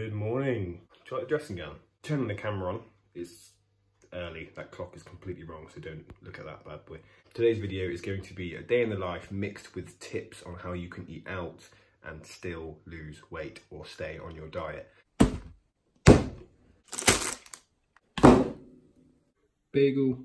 Good morning. Do you like the dressing gown? Turning the camera on. It's early. That clock is completely wrong, so don't look at that bad boy. Today's video is going to be a day in the life mixed with tips on how you can eat out and still lose weight or stay on your diet. Bagel,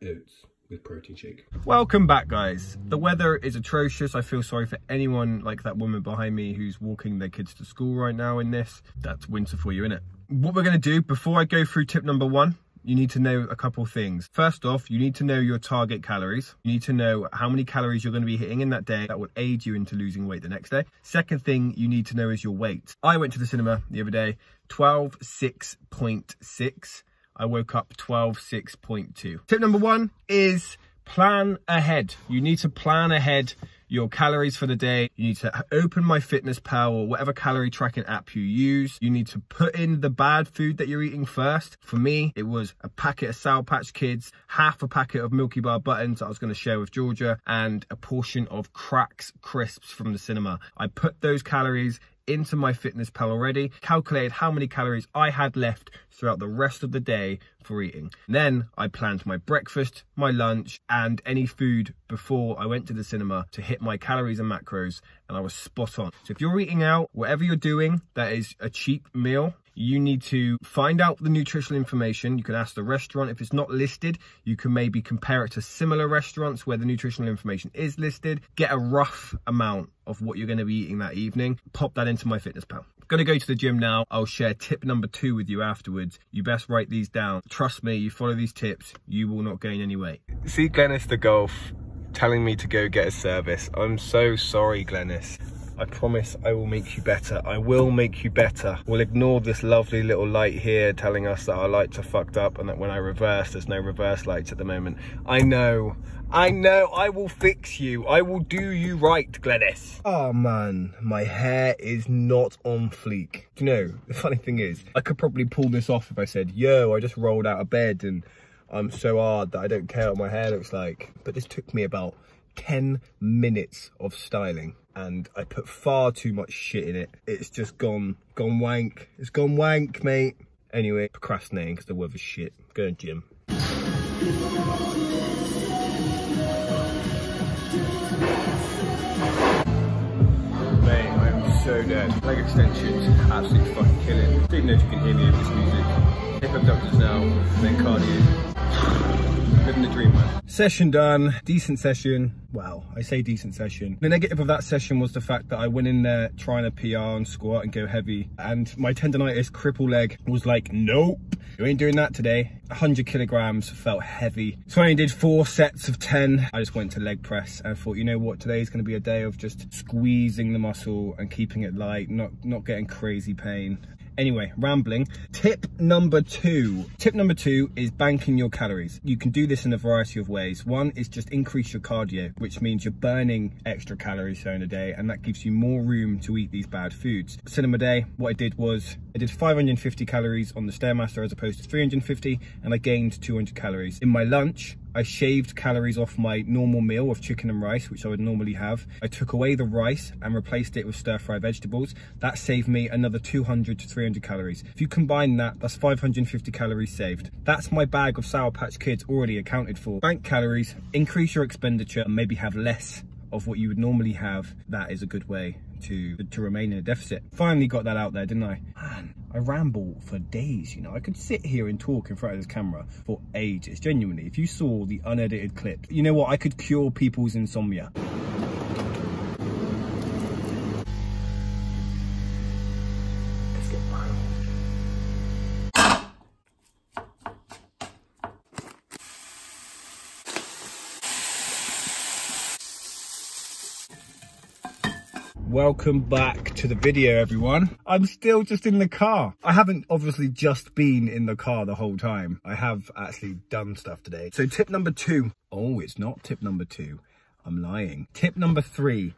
oats with protein shake. Welcome back, guys. The weather is atrocious. I feel sorry for anyone like that woman behind me who's walking their kids to school right now in this. That's winter for you, innit? What we're going to do before I go through tip number one, you need to know a couple things. First off, you need to know your target calories. You need to know how many calories you're going to be hitting in that day that will aid you into losing weight the next day. Second thing you need to know is your weight. I went to the cinema the other day, 12.6.6. I woke up 12.6.2. Tip number one is plan ahead. You need to plan ahead your calories for the day. You need to open MyFitnessPal or whatever calorie tracking app you use. You need to put in the bad food that you're eating first. For me, it was a packet of Sour Patch Kids, half a packet of Milky Bar buttons that I was going to share with Georgia, and a portion of Cracks crisps from the cinema. I put those calories into MyFitnessPal already, calculated how many calories I had left throughout the rest of the day for eating. Then I planned my breakfast, my lunch, and any food before I went to the cinema to hit my calories and macros, and I was spot on. So if you're eating out, whatever you're doing that is a cheap meal, you need to find out the nutritional information. You can ask the restaurant. If it's not listed, you can maybe compare it to similar restaurants where the nutritional information is listed. Get a rough amount of what you're going to be eating that evening. Pop that into MyFitnessPal. I'm going to go to the gym now. I'll share tip number 2 with you afterwards. You best write these down. Trust me, you follow these tips, you will not gain any weight. See Glennis the Golf telling me to go get a service. I'm so sorry, Glennis. I promise I will make you better. I will make you better. We'll ignore this lovely little light here telling us that our lights are fucked up and that when I reverse, there's no reverse lights at the moment. I know, I will fix you. I will do you right, Glennis. Oh man, my hair is not on fleek. You know, the funny thing is, I could probably pull this off if I said, yo, I just rolled out of bed and I'm so hard that I don't care what my hair looks like. But this took me about 10 minutes of styling and I put far too much shit in it. It's just gone wank. It's gone wank, mate. Anyway, procrastinating because the weather's shit. Going to gym. Mate, I'm so dead. Leg extensions, absolutely fucking killing. Don't even know if you can hear me over this music. Hip abductors now, then cardio. Living the dream, man. Session done, decent session. Well, I say decent session. The negative of that session was the fact that I went in there trying to PR and squat and go heavy, and my tendonitis cripple leg was like, nope, you ain't doing that today. 100 kilograms felt heavy. So I only did 4 sets of 10. I just went to leg press and I thought, you know what, today is gonna be a day of just squeezing the muscle and keeping it light, not getting crazy pain. Anyway, rambling. Tip number 2. Tip number 2 is banking your calories. You can do this in a variety of ways. One is just increase your cardio, which means you're burning extra calories during the day, and that gives you more room to eat these bad foods. Cinema day, what I did was I did 550 calories on the Stairmaster as opposed to 350, and I gained 200 calories. In my lunch, I shaved calories off my normal meal of chicken and rice, which I would normally have. I took away the rice and replaced it with stir-fry vegetables. That saved me another 200 to 300 calories. If you combine that, that's 550 calories saved. That's my bag of Sour Patch Kids already accounted for. Bank calories, increase your expenditure, and maybe have less of what you would normally have. That is a good way to remain in a deficit. Finally got that out there, didn't I? Man, I ramble for days, you know. I could sit here and talk in front of this camera for ages. Genuinely, if you saw the unedited clip, you know what? I could cure people's insomnia. Let's get viral. Welcome back to the video, everyone. I'm still just in the car. I haven't obviously just been in the car the whole time. I have actually done stuff today. So tip number 2. Oh, it's not tip number 2. I'm lying. Tip number 3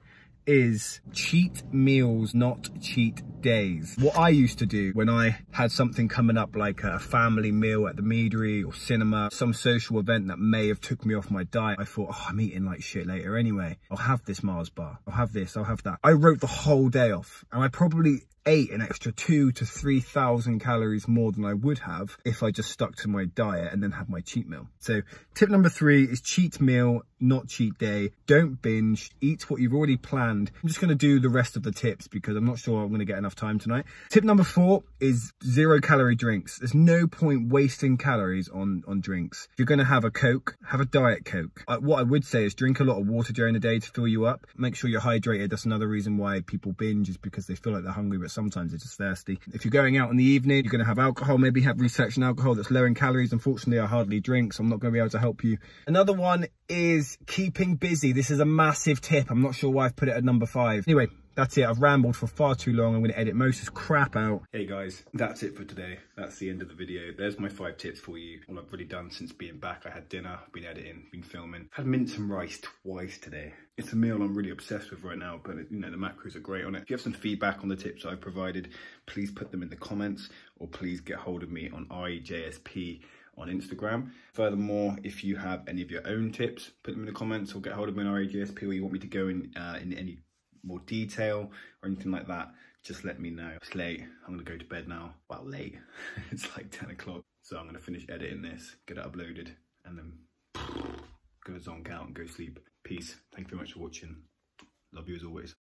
is cheat meals, not cheat days. What I used to do when I had something coming up like a family meal at the Meadery or cinema, some social event that may have took me off my diet, I thought, oh, I'm eating like shit later anyway. I'll have this Mars bar. I'll have this, I'll have that. I wrote the whole day off, and I probably ate an extra 2,000 to 3,000 calories more than I would have if I just stuck to my diet and then had my cheat meal. So tip number 3 is cheat meal, not cheat day. Don't binge, eat what you've already planned. I'm just going to do the rest of the tips because I'm not sure I'm going to get enough time tonight. Tip number 4 is 0 calorie drinks. There's no point wasting calories on drinks. If you're going to have a Coke, have a Diet Coke. What I would say is drink a lot of water during the day to fill you up. Make sure you're hydrated. That's another reason why people binge, is because they feel like they're hungry, but sometimes they're just thirsty. If you're going out in the evening, you're going to have alcohol, maybe have resection alcohol that's low in calories. Unfortunately, I hardly drink, so I'm not going to be able to help you. Another one is keeping busy. This is a massive tip. I'm not sure why I've put it at number 5. Anyway, that's it. I've rambled for far too long. I'm going to edit most of this crap out. Hey guys, that's it for today. That's the end of the video. There's my 5 tips for you. All I've really done since being back. I had dinner, been editing, been filming. Had mince and rice twice today. It's a meal I'm really obsessed with right now, but you know, the macros are great on it. If you have some feedback on the tips I've provided, please put them in the comments, or please get hold of me on REJSP on Instagram. Furthermore, if you have any of your own tips, put them in the comments, or get hold of me on REJSP, or you want me to go in any more detail or anything like that, just let me know. It's late. I'm gonna go to bed now. Well, late. It's like 10 o'clock. So I'm gonna finish editing this, get it uploaded, and then go zonk out and go sleep. Peace. Thank you very much for watching. Love you as always.